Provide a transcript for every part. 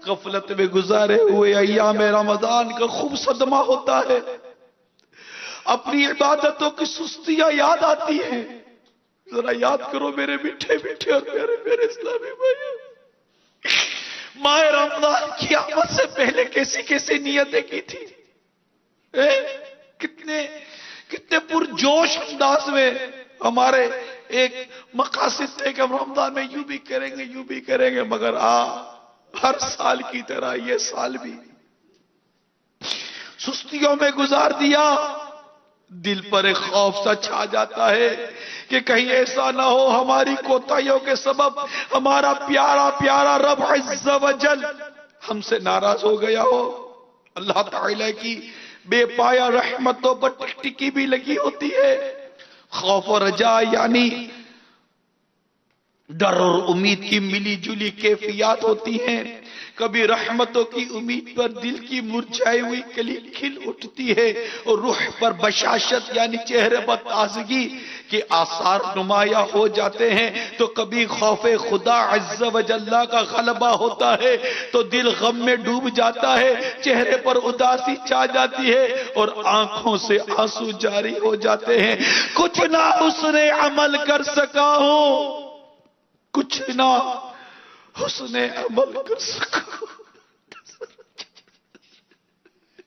غفلت میں گزارے ہوئے ایام رمضان کا خوب صدمہ ہوتا ہے. اپنی عبادتوں کی سستیاں یاد آتی ہیں. ذرا یاد کرو میرے میٹھے میٹھے اور میرے اسلامی بھائیوں، ماہ رمضان کی آمد سے پہلے کیسی کیسی نیتیں کی تھی. کتنے پرجوش انداز میں ہمارے ایک مقاصد تھے کہ ہم رمضان میں یوں بھی کریں گے، مگر ہر سال کی طرح یہ سال بھی سستیوں میں گزار دیا. دل پر ایک خوف سا چھا جاتا ہے کہ کہیں ایسا نہ ہو ہماری کوتاہیوں کے سبب ہمارا پیارا پیارا رب عز و جل ہم سے ناراض ہو گیا ہو. اللہ تعالی کی بے پایا رحمتوں پر ٹکٹکی بھی لگی ہوتی ہے. خوف و رجا یعنی ڈر اور امید کی ملی جلی کیفیات ہوتی ہیں. کبھی رحمتوں کی امید پر دل کی مرجھائی ہوئی کلی کھل اٹھتی ہے اور روح پر بشاشت یعنی چہرے پر تازگی کے آثار نمایاں ہو جاتے ہیں. تو کبھی خوف خدا عز و جل کا غلبہ ہوتا ہے تو دل غم میں ڈوب جاتا ہے، چہرے پر اداسی چھا جاتی ہے اور آنکھوں سے آنسو جاری ہو جاتے ہیں. کچھ نہ حسن عمل کر سکا ہوں، کچھ نہ حسن عمل کر سکا،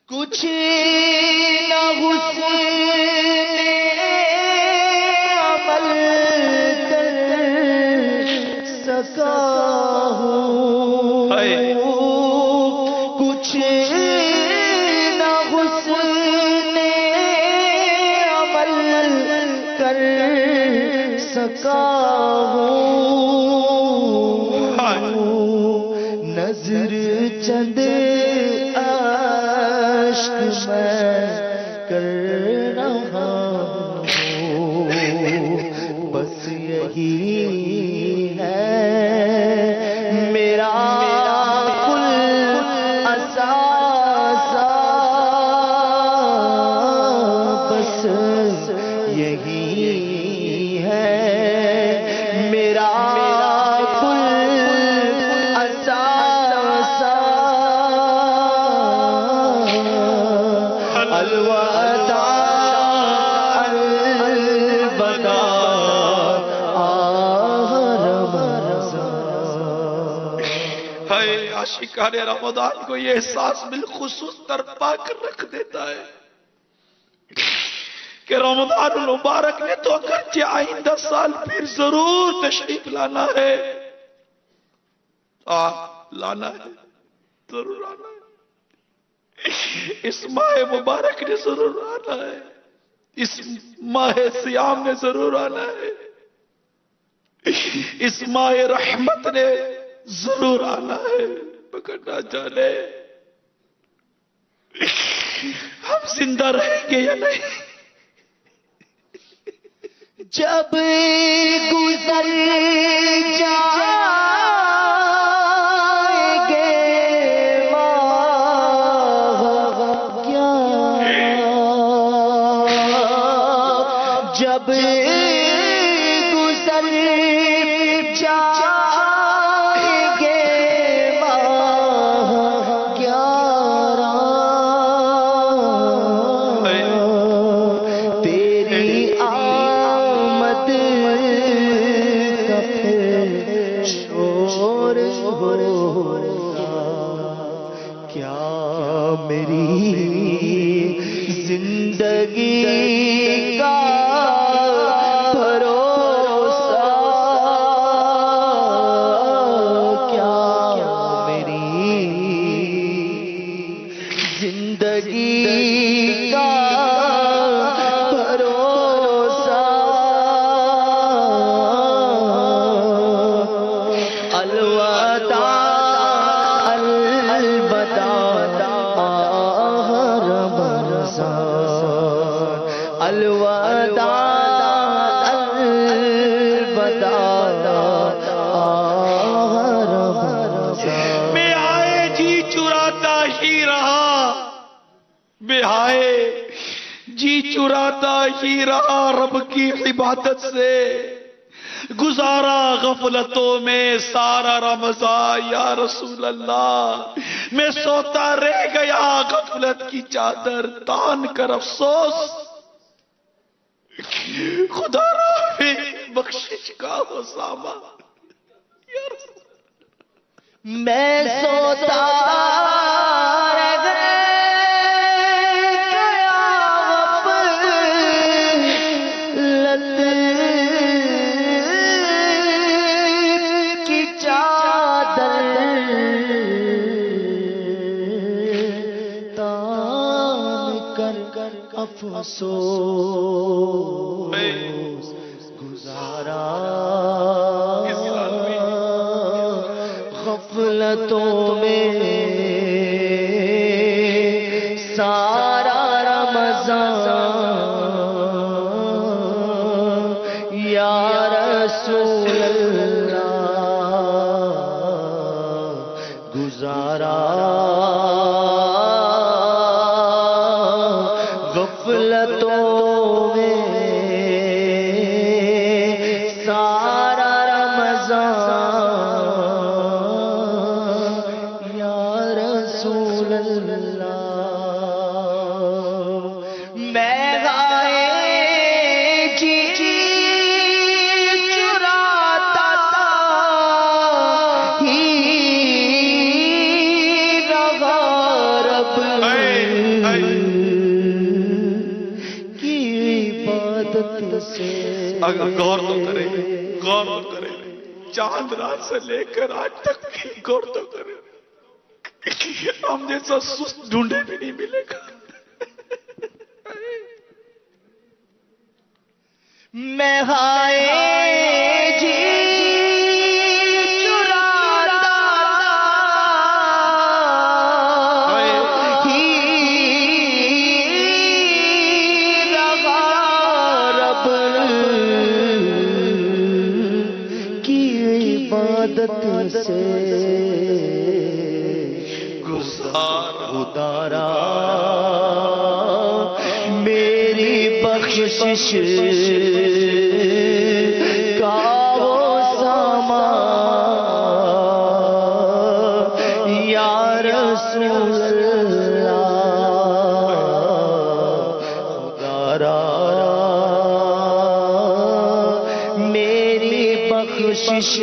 کچھ نہ حسن عمل کر سکا ہوں، کچھ نہ حسن عمل کر سکا ہوں. نظر چند عشق میں کر رہا ہوں، بس یہی ہے میرا کل اثاثہ، بس یہی ہے میرا عاشقان رمضان کو یہ احساس بالخصوص ترپا کر رکھ دیتا ہے کہ رمضان المبارک نے تو اگرچہ آئندہ سال پھر ضرور تشریف لانا ہے، لانا ہے، ضرور آنا ہے. اس ماہ مبارک نے ضرور آنا ہے، اس ماہ سیام نے ضرور آنا ہے، اس ماہ رحمت نے ضرور آنا ہے. مگر نہ جانے ہم زندہ رہیں گے یا نہیں. جب گزر جائیں گے ماہ کیا، جب گزر جائیں زندگی کا بھروسہ، کیا میری زندگی کا بھروسہ. الوداع الوداع الوداع الوداع. میں آئے جی چراتا ہی رہا، میں آئے جی چراتا ہی رہا رب کی عبادت سے. گزارا غفلتوں میں سارا رمضان یا رسول اللہ، میں سوتا رہ گیا غفلت کی چادر تان کر افسوس، خدا را میری بخشش کا وہ ساما یا رسول اللہ۔ میں سوتا رہ گیا افسوس گزارا غفلتوں میں سارا رمضان یا رسول اللہ گزارا غفلتوں میں سارا رمضان یا رسول اللہ۔ میں گائے جی چراتا تھا ہی رغا رب غور تو کریں، غور تو کریں، چاند رات سے لے کر آج تک غور تو کریں، ہم جیسا سست ڈھونڈے بھی نہیں ملے گا۔ میں ہائے جی چراتا ہی رغا رب کی عبادت سے گزارا میری بخشش کا وہ ساما یا رسول اللہ گزارا میری بخشش